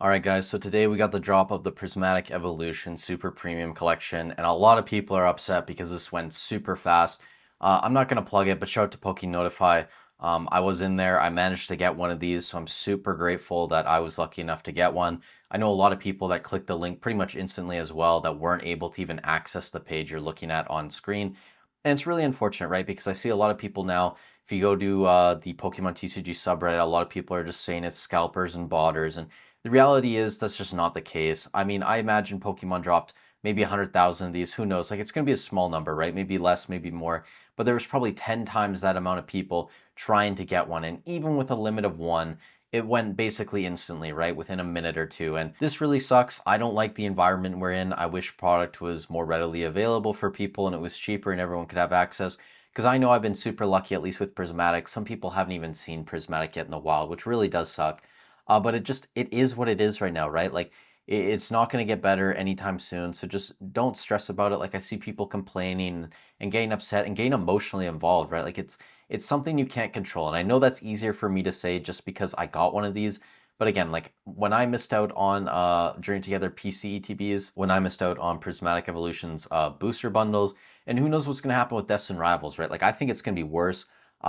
Alright guys, so today we got the drop of the Prismatic Evolutions Super Premium Collection, and a lot of people are upset because this went super fast. I'm not going to plug it, but shout out to Pokenotify. I was in there, I managed to get one of these, so I'm super grateful that I was lucky enough to get one. I know a lot of people that clicked the link pretty much instantly as well that weren't able to even access the page you're looking at on screen. And it's really unfortunate, right? Because I see a lot of people now, if you go to the Pokemon TCG subreddit, a lot of people are just saying it's scalpers and botters, and the reality is that's just not the case. I mean, I imagine Pokemon dropped maybe 100,000 of these. Who knows? Like, it's going to be a small number, right? Maybe less, maybe more. But there was probably 10 times that amount of people trying to get one. And even with a limit of one, it went basically instantly, right? Within a minute or two. And this really sucks. I don't like the environment we're in. I wish product was more readily available for people and it was cheaper and everyone could have access. Because I know I've been super lucky, at least with Prismatic. Some people haven't even seen Prismatic yet in the wild, which really does suck. But it is what it is right now, right? Like it's not going to get better anytime soon. So just don't stress about it. Like I see people complaining and getting upset and getting emotionally involved, right? Like it's something you can't control. And I know that's easier for me to say just because I got one of these. But again, like when I missed out on Journey Together PC ETBs, when I missed out on Prismatic Evolutions booster bundles, and who knows what's going to happen with Destined Rivals, right? Like I think it's going to be worse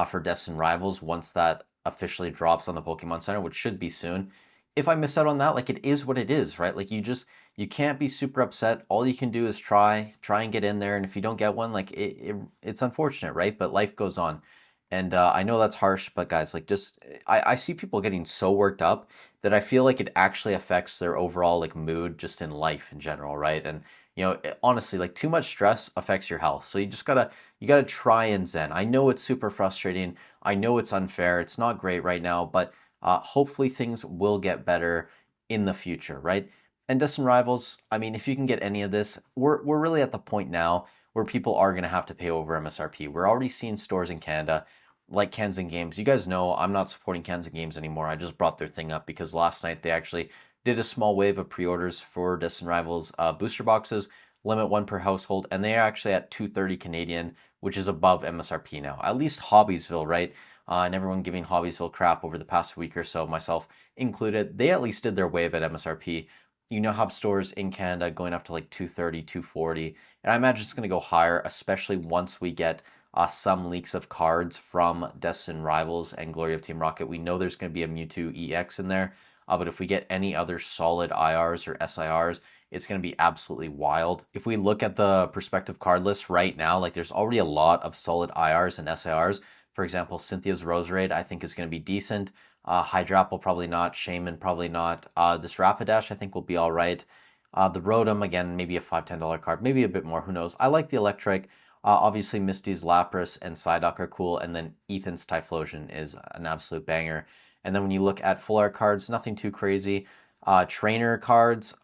for Destined Rivals once that officially drops on the Pokemon Center, which should be soon. If I miss out on that, like it is what it is, right? Like you can't be super upset. All you can do is try and get in there. And if you don't get one, like it's unfortunate, right? But life goes on. And I know that's harsh, but guys, like I see people getting so worked up that I feel like it actually affects their overall like mood just in life in general, right? And honestly, like too much stress affects your health. So you gotta try and zen. I know it's super frustrating. I know it's unfair. It's not great right now, but hopefully things will get better in the future, right? And Destined Rivals, I mean, if you can get any of this, we're really at the point now where people are going to have to pay over MSRP. We're already seeing stores in Canada like Kansan Games. You guys know I'm not supporting Kansan Games anymore. I just brought their thing up because last night they actually did a small wave of pre-orders for Destined Rivals booster boxes, limit one per household, and they are actually at 230 Canadian, which is above MSRP now. At least Hobbiesville, right? And everyone giving Hobbiesville crap over the past week or so, myself included, they at least did their wave at MSRP. You now have stores in Canada going up to like 230, 240, and I imagine it's going to go higher, especially once we get some leaks of cards from Destined Rivals and Glory of Team Rocket. We know there's going to be a Mewtwo EX in there, but if we get any other solid IRs or SIRs, it's going to be absolutely wild. If we look at the prospective card list right now, like there's already a lot of solid IRs and SIRs. For example, Cynthia's Roserade I think is going to be decent. Hydrapple probably not. Shaman probably not. This Rapidash I think will be all right. The Rotom, again, maybe a $5, $10 card, maybe a bit more, who knows. I like the Electric. Obviously, Misty's Lapras and Psyduck are cool, and then Ethan's Typhlosion is an absolute banger. And then when you look at full art cards, nothing too crazy. Trainer cards,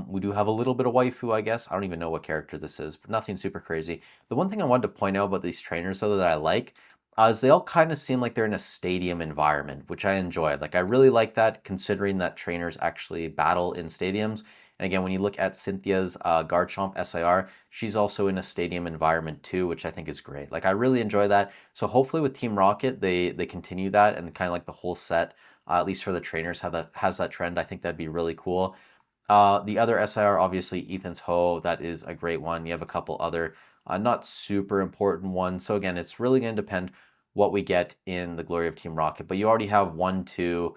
we do have a little bit of waifu, I guess. I don't even know what character this is, but nothing super crazy. The one thing I wanted to point out about these trainers, though, that I like, is they all kind of seem like they're in a stadium environment, which I enjoy. Like, I really like that, considering that trainers actually battle in stadiums. And again, when you look at Cynthia's Garchomp SIR, she's also in a stadium environment too, which I think is great. Like, I really enjoy that. So hopefully with Team Rocket, they continue that and kind of like the whole set, at least for the trainers, has that trend. I think that'd be really cool. The other SIR, obviously, Ethan's Ho, that is a great one. You have a couple other not super important ones. So again, it's really going to depend what we get in the Glory of Team Rocket. But you already have 1, 2,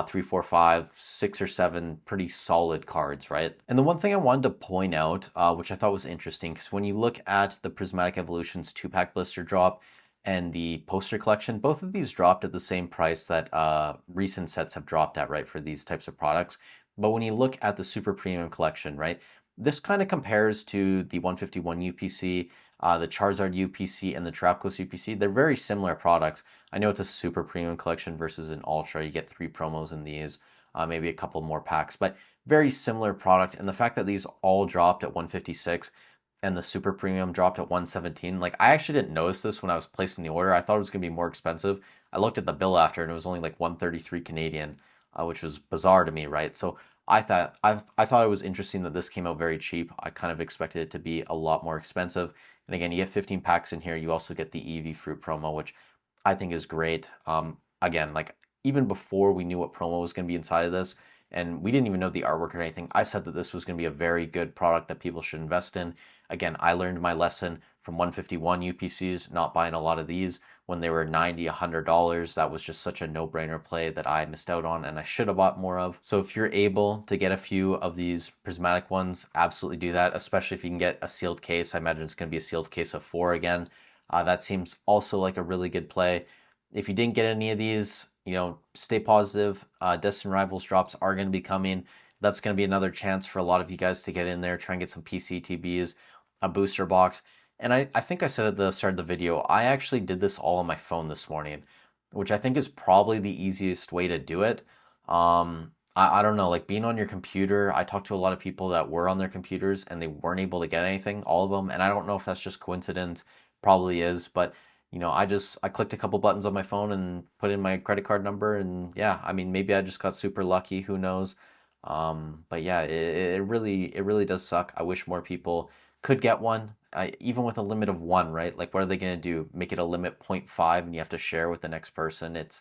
3, 4, 5, 6 or 7 pretty solid cards, right? And the one thing I wanted to point out, which I thought was interesting, because when you look at the Prismatic Evolutions 2-pack blister drop and the poster collection, both of these dropped at the same price that recent sets have dropped at, right, for these types of products. But when you look at the Super Premium collection, right, this kind of compares to the 151 UPC, the Charizard UPC, and the Trapcoast UPC. They're very similar products. I know it's a super premium collection versus an ultra. You get 3 promos in these, maybe a couple more packs, but very similar product. And the fact that these all dropped at 156 and the super premium dropped at 117, like I actually didn't notice this when I was placing the order. I thought it was going to be more expensive. I looked at the bill after and it was only like 133 Canadian, which was bizarre to me, right? So I thought it was interesting that this came out very cheap. I kind of expected it to be a lot more expensive. And again, you get 15 packs in here. You also get the Eevee Fruit promo, which I think is great. Again, like even before we knew what promo was going to be inside of this, and we didn't even know the artwork or anything. I said that this was going to be a very good product that people should invest in. Again, I learned my lesson from 151 UPCs, not buying a lot of these when they were $90, $100. That was just such a no-brainer play that I missed out on and I should have bought more of. So if you're able to get a few of these prismatic ones, absolutely do that, especially if you can get a sealed case. I imagine it's going to be a sealed case of 4 again. That seems also like a really good play. If you didn't get any of these, stay positive. Destined Rivals drops are going to be coming. That's going to be another chance for a lot of you guys to get in there, try and get some PCTBs, a booster box. And I think I said at the start of the video, I actually did this all on my phone this morning, which I think is probably the easiest way to do it. I don't know, like being on your computer, I talked to a lot of people that were on their computers and they weren't able to get anything, all of them. And I don't know if that's just coincidence, probably is, but I clicked a couple buttons on my phone and put in my credit card number, and yeah, I mean, maybe I just got super lucky, who knows? But yeah, it really does suck. I wish more people could get one, even with a limit of one, right? Like, what are they going to do? Make it a limit 0.5 and you have to share with the next person? It's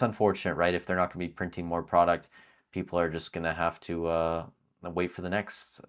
unfortunate, right? If they're not going to be printing more product, people are just going to have to wait for the next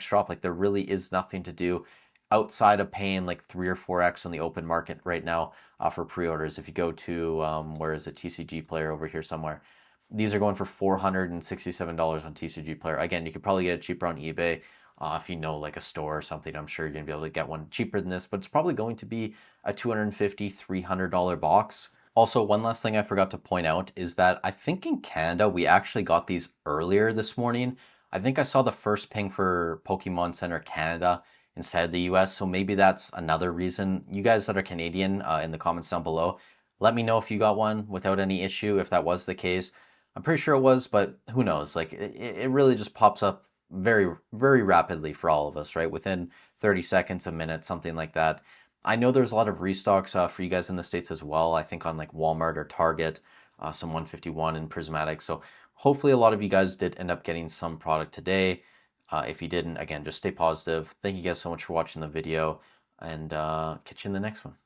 drop. Like, there really is nothing to do outside of paying like 3 or 4x on the open market right now for pre-orders. If you go to where is it, TCG Player over here somewhere, these are going for $467 on TCG Player. Again, you could probably get it cheaper on eBay. If you know like a store or something, I'm sure you're gonna be able to get one cheaper than this, but it's probably going to be a $250, $300 box. Also, one last thing I forgot to point out is that I think in Canada, we actually got these earlier this morning. I think I saw the first ping for Pokemon Center Canada instead of the US, so maybe that's another reason. You guys that are Canadian, in the comments down below, let me know if you got one without any issue, if that was the case. I'm pretty sure it was, but who knows? Like, it really just pops up very, very rapidly for all of us, right? Within 30 seconds, a minute, something like that. I know there's a lot of restocks for you guys in the States as well. I think on like Walmart or Target, some 151 and Prismatic. So hopefully a lot of you guys did end up getting some product today. If you didn't, again, just stay positive. Thank you guys so much for watching the video, and catch you in the next one.